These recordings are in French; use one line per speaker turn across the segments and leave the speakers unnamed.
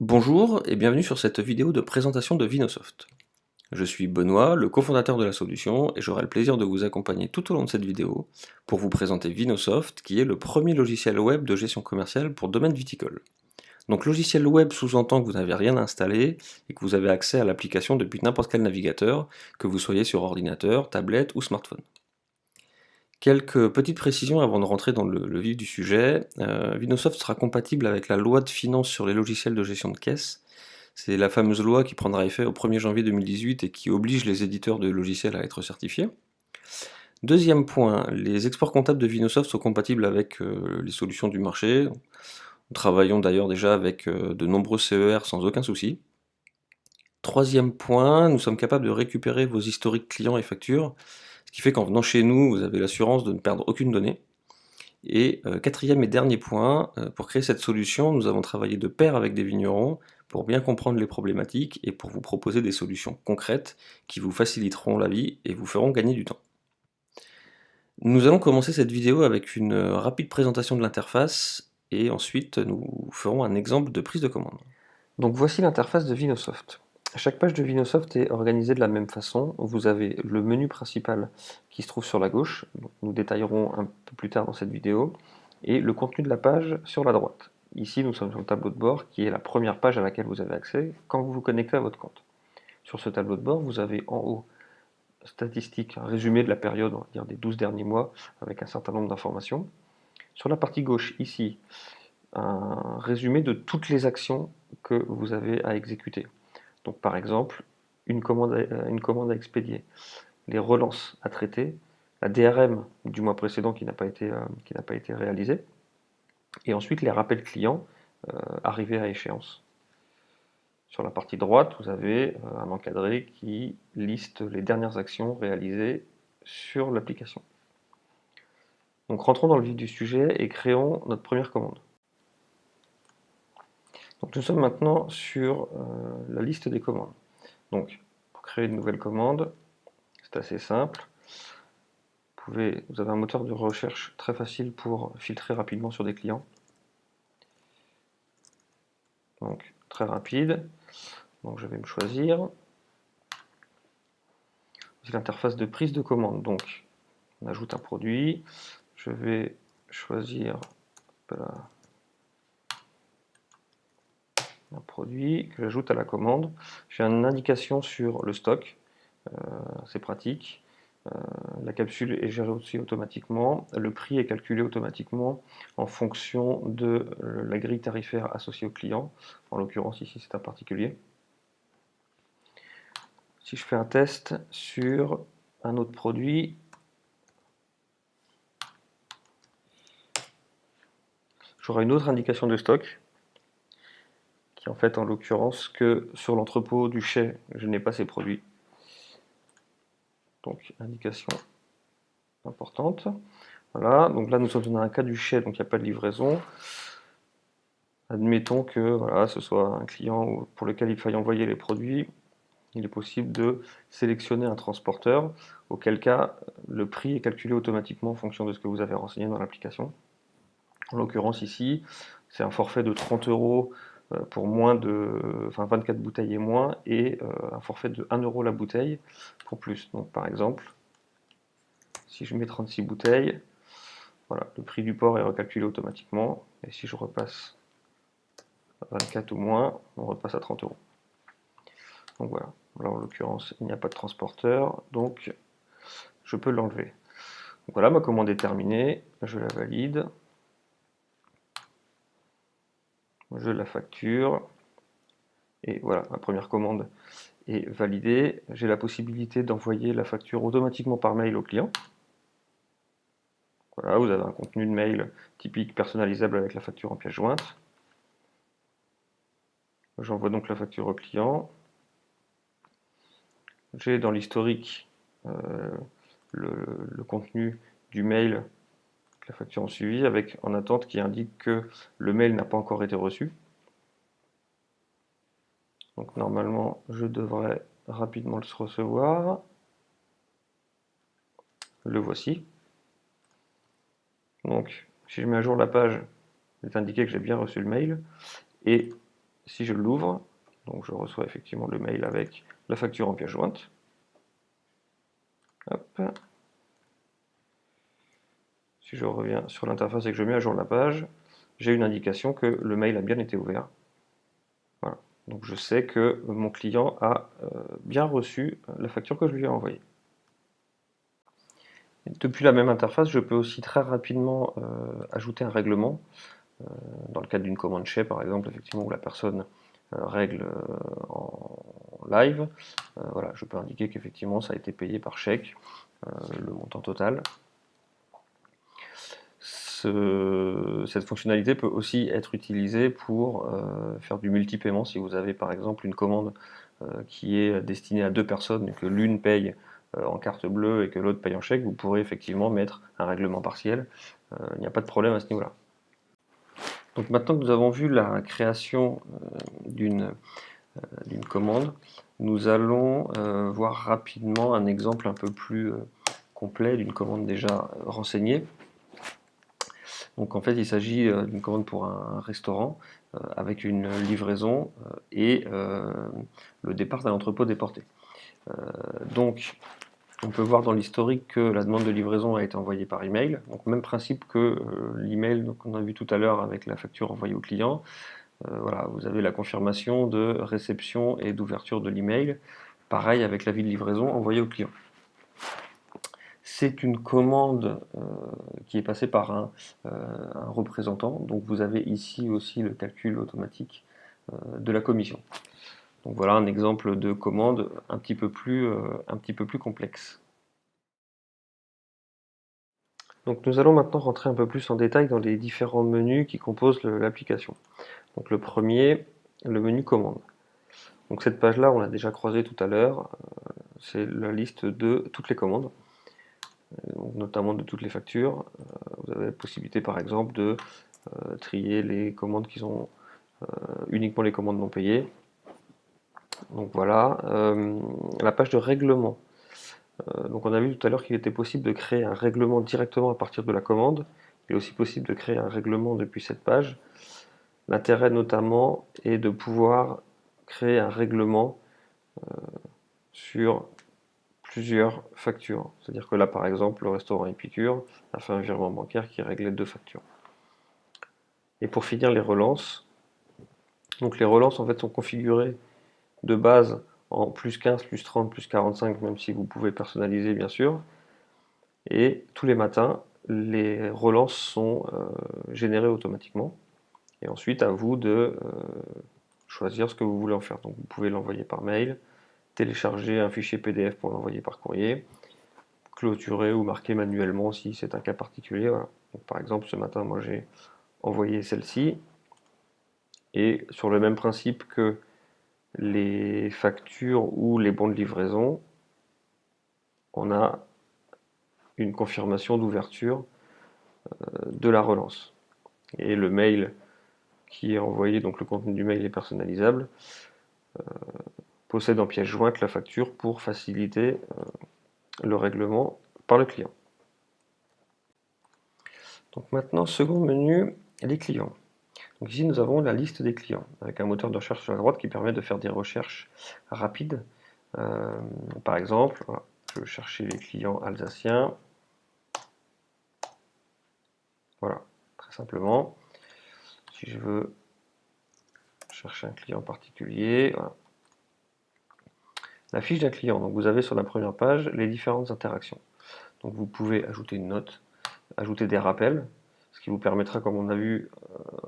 Bonjour et bienvenue sur cette vidéo de présentation de Vinosoft. Je suis Benoît, le cofondateur de la solution, et j'aurai le plaisir de vous accompagner tout au long de cette vidéo pour vous présenter Vinosoft, qui est le premier logiciel web de gestion commerciale pour domaine viticole. Donc logiciel web sous-entend que vous n'avez rien installé et que vous avez accès à l'application depuis n'importe quel navigateur, que vous soyez sur ordinateur, tablette ou smartphone. Quelques petites précisions avant de rentrer dans le vif du sujet. Vinosoft sera compatible avec la loi de finances sur les logiciels de gestion de caisse. C'est la fameuse loi qui prendra effet au 1er janvier 2018 et qui oblige les éditeurs de logiciels à être certifiés. Deuxième point, les exports comptables de Vinosoft sont compatibles avec les solutions du marché. Nous travaillons d'ailleurs déjà avec de nombreux CER sans aucun souci. Troisième point, nous sommes capables de récupérer vos historiques clients et factures, ce qui fait qu'en venant chez nous, vous avez l'assurance de ne perdre aucune donnée. Et quatrième et dernier point, pour créer cette solution, nous avons travaillé de pair avec des vignerons pour bien comprendre les problématiques et pour vous proposer des solutions concrètes qui vous faciliteront la vie et vous feront gagner du temps. Nous allons commencer cette vidéo avec une rapide présentation de l'interface et ensuite nous ferons un exemple de prise de commande. Donc voici l'interface de Vinosoft. Chaque page de Vinosoft est organisée de la même façon. Vous avez le menu principal qui se trouve sur la gauche, nous détaillerons un peu plus tard dans cette vidéo, et le contenu de la page sur la droite. Ici, nous sommes sur le tableau de bord qui est la première page à laquelle vous avez accès quand vous vous connectez à votre compte. Sur ce tableau de bord, vous avez en haut statistiques, un résumé de la période, on va dire des 12 derniers mois, avec un certain nombre d'informations. Sur la partie gauche, ici, un résumé de toutes les actions que vous avez à exécuter. Donc par exemple, une commande à expédier, les relances à traiter, la DRM du mois précédent qui n'a pas été réalisée, et ensuite les rappels clients arrivés à échéance. Sur la partie droite, vous avez un encadré qui liste les dernières actions réalisées sur l'application. Donc rentrons dans le vif du sujet et créons notre première commande. Donc nous sommes maintenant sur la liste des commandes. Donc pour créer une nouvelle commande, c'est assez simple. Vous avez un moteur de recherche très facile pour filtrer rapidement sur des clients. Donc très rapide. Donc je vais me choisir. C'est l'interface de prise de commande. Donc on ajoute un produit. Je vais choisir un produit que j'ajoute à la commande. J'ai une indication sur le stock. C'est pratique. La capsule est gérée aussi automatiquement. Le prix est calculé automatiquement en fonction de la grille tarifaire associée au client. En l'occurrence, ici, c'est un particulier. Si je fais un test sur un autre produit, j'aurai une autre indication de stock, qui en fait, en l'occurrence, que sur l'entrepôt du chai, je n'ai pas ces produits. Donc, indication importante. Voilà, donc là, nous sommes dans un cas du chai, donc il n'y a pas de livraison. Admettons que voilà, ce soit un client pour lequel il faille envoyer les produits. Il est possible de sélectionner un transporteur, auquel cas le prix est calculé automatiquement en fonction de ce que vous avez renseigné dans l'application. En l'occurrence ici, c'est un forfait de 30 € pour moins de, 24 bouteilles et moins, et un forfait de 1 € la bouteille pour plus. Donc par exemple, si je mets 36 bouteilles, voilà, le prix du port est recalculé automatiquement, et si je repasse à 24 ou moins, on repasse à 30 €. Donc voilà, là en l'occurrence il n'y a pas de transporteur, donc je peux l'enlever. Voilà, ma commande est terminée, je la valide, je la facture, et voilà, ma première commande est validée. J'ai la possibilité d'envoyer la facture automatiquement par mail au client. Voilà, vous avez un contenu de mail typique personnalisable avec la facture en pièce jointe. J'envoie donc la facture au client. J'ai dans l'historique le contenu du mail que la facture en suivi avec en attente qui indique que le mail n'a pas encore été reçu. Donc normalement, je devrais rapidement le recevoir. Le voici. Donc, si je mets à jour la page, il est indiqué que j'ai bien reçu le mail. Et si je l'ouvre, donc je reçois effectivement le mail avec la facture en pièce jointe. Hop. Si je reviens sur l'interface et que je mets à jour la page, j'ai une indication que le mail a bien été ouvert. Voilà. Donc je sais que mon client a bien reçu la facture que je lui ai envoyée. Depuis la même interface, je peux aussi très rapidement ajouter un règlement, dans le cadre d'une commande chèque par exemple, effectivement, où la personne règle en live. Voilà, je peux indiquer qu'effectivement ça a été payé par chèque, le montant total. Cette fonctionnalité peut aussi être utilisée pour faire du multi-paiement. Si vous avez par exemple une commande qui est destinée à deux personnes et que l'une paye en carte bleue et que l'autre paye en chèque, vous pourrez effectivement mettre un règlement partiel. Il n'y a pas de problème à ce niveau-là. Donc maintenant que nous avons vu la création d'une commande, nous allons voir rapidement un exemple un peu plus complet d'une commande déjà renseignée. Donc en fait, il s'agit d'une commande pour un restaurant avec une livraison et le départ d'un entrepôt déporté. Donc on peut voir dans l'historique que la demande de livraison a été envoyée par email. Donc même principe que l'email qu'on a vu tout à l'heure avec la facture envoyée au client. Voilà, vous avez la confirmation de réception et d'ouverture de l'email. Pareil avec l'avis de livraison envoyé au client. C'est une commande qui est passée par un représentant. Donc vous avez ici aussi le calcul automatique de la commission. Donc voilà un exemple de commande un petit peu plus complexe. Donc nous allons maintenant rentrer un peu plus en détail dans les différents menus qui composent l'application. Donc le premier, le menu commande. Donc cette page-là, on l'a déjà croisée tout à l'heure, c'est la liste de toutes les commandes, donc notamment de toutes les factures. Vous avez la possibilité par exemple de trier les commandes qui sont uniquement les commandes non payées. Donc voilà, la page de règlement. Donc on a vu tout à l'heure qu'il était possible de créer un règlement directement à partir de la commande. Il est aussi possible de créer un règlement depuis cette page. L'intérêt notamment est de pouvoir créer un règlement sur plusieurs factures. C'est-à-dire que là par exemple le restaurant Épicure a fait un virement bancaire qui réglait deux factures. Et pour finir les relances, donc les relances en fait sont configurées de base en plus 15, plus 30, plus 45, même si vous pouvez personnaliser bien sûr. Et tous les matins, les relances sont générées automatiquement. Et ensuite, à vous de choisir ce que vous voulez en faire. Donc vous pouvez l'envoyer par mail, télécharger un fichier PDF pour l'envoyer par courrier, clôturer ou marquer manuellement si c'est un cas particulier. Voilà. Donc, par exemple, ce matin, moi j'ai envoyé celle-ci. Et sur le même principe que les factures ou les bons de livraison, on a une confirmation d'ouverture de la relance. Et le mail qui est envoyé, donc le contenu du mail est personnalisable, possède en pièce jointe la facture pour faciliter le règlement par le client. Donc maintenant, second menu, les clients. Donc ici, nous avons la liste des clients, avec un moteur de recherche sur la droite qui permet de faire des recherches rapides. Par exemple, voilà, je veux chercher les clients alsaciens. Voilà, très simplement. Si je veux chercher un client particulier, voilà. La fiche d'un client. Donc vous avez sur la première page les différentes interactions. Donc vous pouvez ajouter une note, ajouter des rappels, ce qui vous permettra, comme on a vu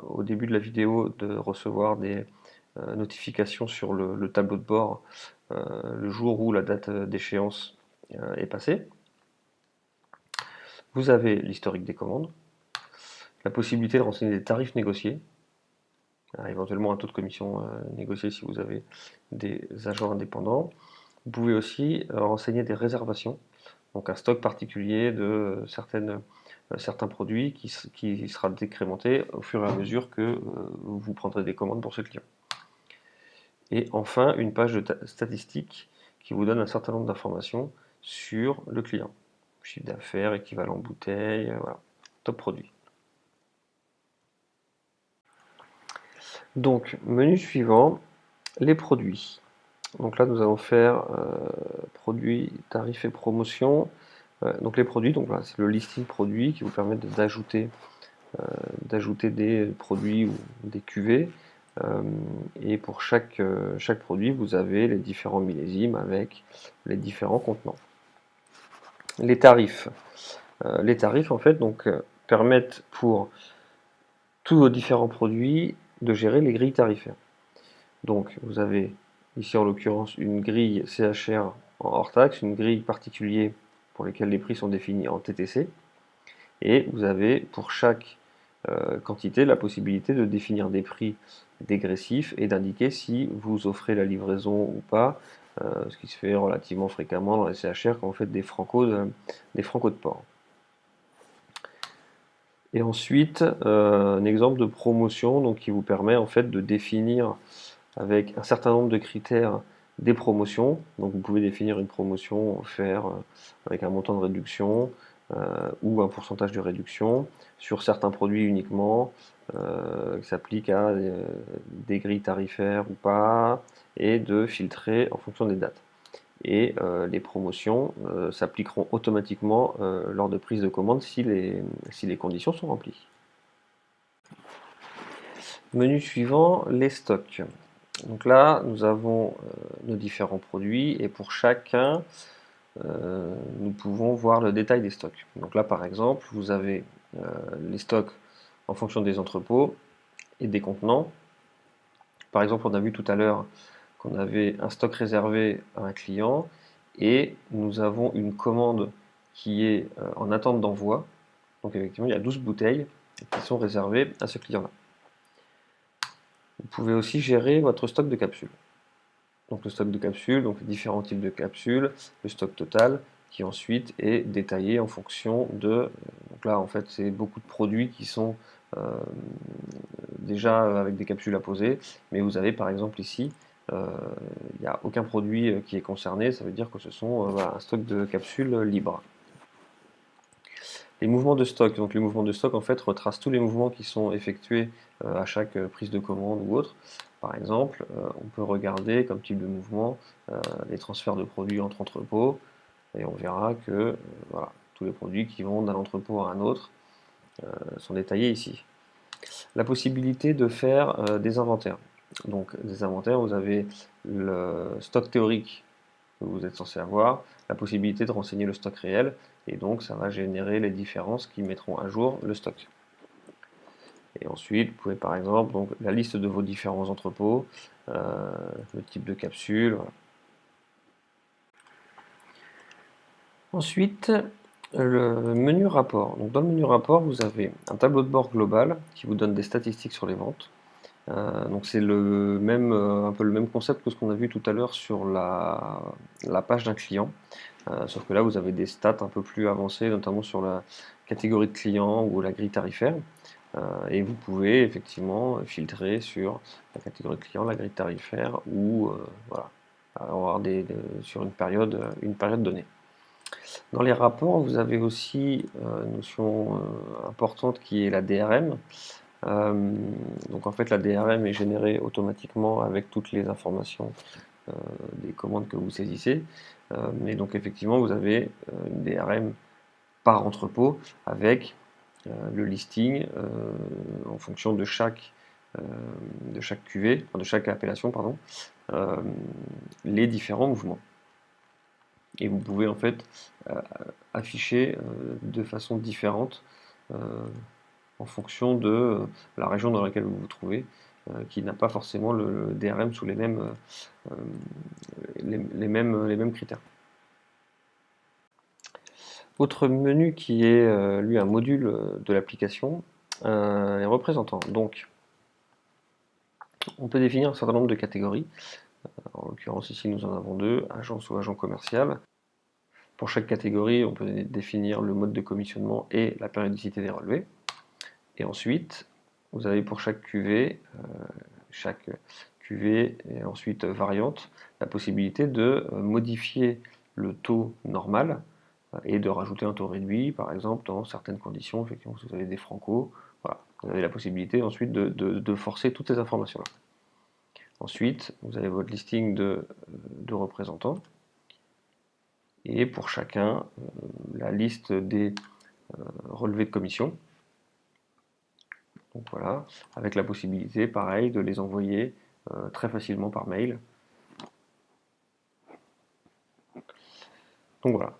au début de la vidéo, de recevoir des notifications sur le tableau de bord le jour où la date d'échéance est passée. Vous avez l'historique des commandes, la possibilité de renseigner des tarifs négociés, éventuellement un taux de commission négocié si vous avez des agents indépendants. Vous pouvez aussi renseigner des réservations, donc un stock particulier de certains produits qui sera décrémenté au fur et à mesure que vous prendrez des commandes pour ce client. Et enfin, une page de statistiques qui vous donne un certain nombre d'informations sur le client. Chiffre d'affaires, équivalent bouteille, voilà, top produit. Donc, menu suivant, les produits. Donc là, nous allons faire produits, tarifs et promotions. Donc les produits, donc voilà, c'est le listing produit qui vous permet d'ajouter des produits ou des cuvées. Et pour chaque produit, vous avez les différents millésimes avec les différents contenants. Les tarifs. Les tarifs, en fait, donc, permettent pour tous vos différents produits de gérer les grilles tarifaires. Donc, vous avez ici en l'occurrence une grille CHR en hors taxe, une grille particulière pour lesquelles les prix sont définis en TTC, et vous avez pour chaque quantité la possibilité de définir des prix dégressifs et d'indiquer si vous offrez la livraison ou pas, ce qui se fait relativement fréquemment dans les CHR quand vous faites des francos de port. Et ensuite, un exemple de promotion donc, qui vous permet en fait de définir avec un certain nombre de critères des promotions. Donc vous pouvez définir une promotion offerte avec un montant de réduction ou un pourcentage de réduction sur certains produits uniquement, qui s'appliquent à des grilles tarifaires ou pas, et de filtrer en fonction des dates. Et les promotions s'appliqueront automatiquement lors de prise de commande si les conditions sont remplies. Menu suivant, les stocks. Donc là, nous avons nos différents produits et pour chacun, nous pouvons voir le détail des stocks. Donc là, par exemple, vous avez les stocks en fonction des entrepôts et des contenants. Par exemple, on a vu tout à l'heure qu'on avait un stock réservé à un client et nous avons une commande qui est en attente d'envoi. Donc effectivement, il y a 12 bouteilles qui sont réservées à ce client-là. Vous pouvez aussi gérer votre stock de capsules. Donc le stock de capsules, donc les différents types de capsules, le stock total, qui ensuite est détaillé en fonction de... Donc là, en fait, c'est beaucoup de produits qui sont déjà avec des capsules à poser, mais vous avez par exemple ici, il n'y a aucun produit qui est concerné, ça veut dire que ce sont voilà, un stock de capsules libres. Les mouvements de stock, donc les mouvements de stock en fait retracent tous les mouvements qui sont effectués à chaque prise de commande ou autre. Par exemple, on peut regarder comme type de mouvement les transferts de produits entre entrepôts et on verra que voilà, tous les produits qui vont d'un entrepôt à un autre sont détaillés ici. La possibilité de faire des inventaires. Donc des inventaires, vous avez le stock théorique que vous êtes censé avoir, la possibilité de renseigner le stock réel, et donc ça va générer les différences qui mettront à jour le stock. Et ensuite, vous pouvez par exemple, donc, la liste de vos différents entrepôts, le type de capsule. Voilà. Ensuite, le menu rapport. Donc, dans le menu rapport, vous avez un tableau de bord global qui vous donne des statistiques sur les ventes. Donc c'est un peu le même concept que ce qu'on a vu tout à l'heure sur la page d'un client, sauf que là vous avez des stats un peu plus avancées, notamment sur la catégorie de clients ou la grille tarifaire, et vous pouvez effectivement filtrer sur la catégorie de clients, la grille tarifaire ou voilà, avoir sur une période donnée. Dans les rapports, vous avez aussi une notion importante qui est la DRM. Donc en fait la DRM est générée automatiquement avec toutes les informations des commandes que vous saisissez. Mais donc effectivement vous avez une DRM par entrepôt avec le listing en fonction de chaque cuvée, enfin de chaque appellation, pardon, les différents mouvements. Et vous pouvez en fait afficher de façon différente en fonction de la région dans laquelle vous vous trouvez, qui n'a pas forcément le DRM sous les mêmes critères. Autre menu qui est lui un module de l'application, les représentants. Donc, on peut définir un certain nombre de catégories. En l'occurrence ici nous en avons deux, agence ou agent commercial. Pour chaque catégorie, on peut définir le mode de commissionnement et la périodicité des relevés. Et ensuite, vous avez pour chaque cuvée et ensuite variante, la possibilité de modifier le taux normal et de rajouter un taux réduit, par exemple, dans certaines conditions, effectivement, si vous avez des francos. Voilà. Vous avez la possibilité ensuite de forcer toutes ces informations-là. Ensuite, vous avez votre listing de représentants. Et pour chacun, la liste des relevés de commission. Donc voilà, avec la possibilité, pareil, de les envoyer très facilement par mail. Donc voilà.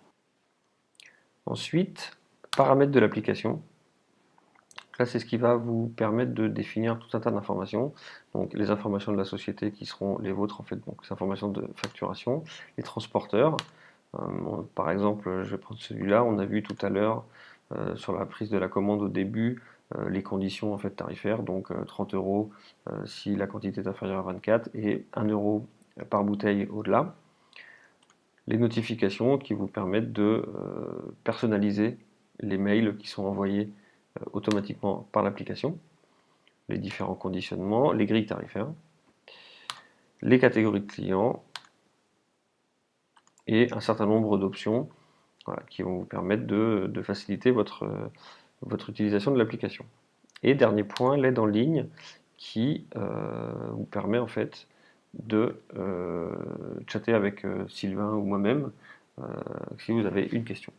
Ensuite, paramètres de l'application. Là, c'est ce qui va vous permettre de définir tout un tas d'informations. Donc, les informations de la société qui seront les vôtres, en fait, donc les informations de facturation, les transporteurs. Par exemple, je vais prendre celui-là. On a vu tout à l'heure sur la prise de la commande au début les conditions en fait tarifaires. Donc 30 € si la quantité est inférieure à 24 et 1 € par bouteille au-delà. Les notifications qui vous permettent de personnaliser les mails qui sont envoyés automatiquement par l'application, les différents conditionnements, les grilles tarifaires, les catégories de clients et un certain nombre d'options qui vont vous permettre de faciliter votre utilisation de l'application. Et dernier point, l'aide en ligne qui vous permet en fait de chatter avec Sylvain ou moi-même si vous avez une question.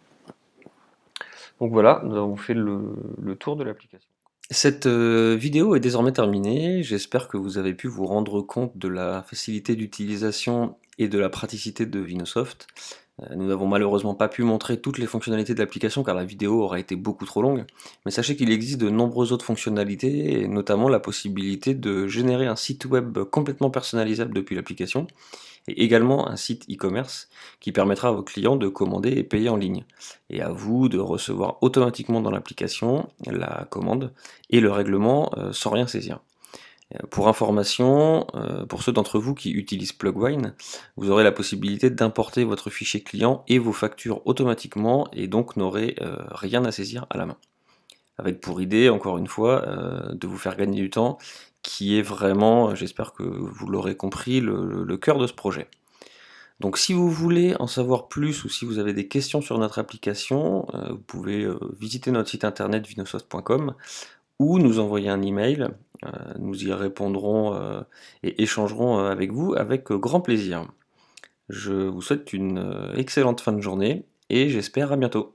Donc voilà, nous avons fait le tour de l'application. Cette vidéo est désormais terminée. J'espère que vous avez pu vous rendre compte de la facilité d'utilisation et de la praticité de Vinosoft. Nous n'avons malheureusement pas pu montrer toutes les fonctionnalités de l'application car la vidéo aurait été beaucoup trop longue, mais sachez qu'il existe de nombreuses autres fonctionnalités, et notamment la possibilité de générer un site web complètement personnalisable depuis l'application, et également un site e-commerce qui permettra à vos clients de commander et payer en ligne, et à vous de recevoir automatiquement dans l'application la commande et le règlement sans rien saisir. Pour information, pour ceux d'entre vous qui utilisent Plugwine, vous aurez la possibilité d'importer votre fichier client et vos factures automatiquement et donc n'aurez rien à saisir à la main. Avec pour idée, encore une fois, de vous faire gagner du temps, qui est vraiment, j'espère que vous l'aurez compris, le cœur de ce projet. Donc si vous voulez en savoir plus ou si vous avez des questions sur notre application, vous pouvez visiter notre site internet vinosoft.com ou nous envoyer un email, nous y répondrons et échangerons avec vous avec grand plaisir. Je vous souhaite une excellente fin de journée et j'espère à bientôt.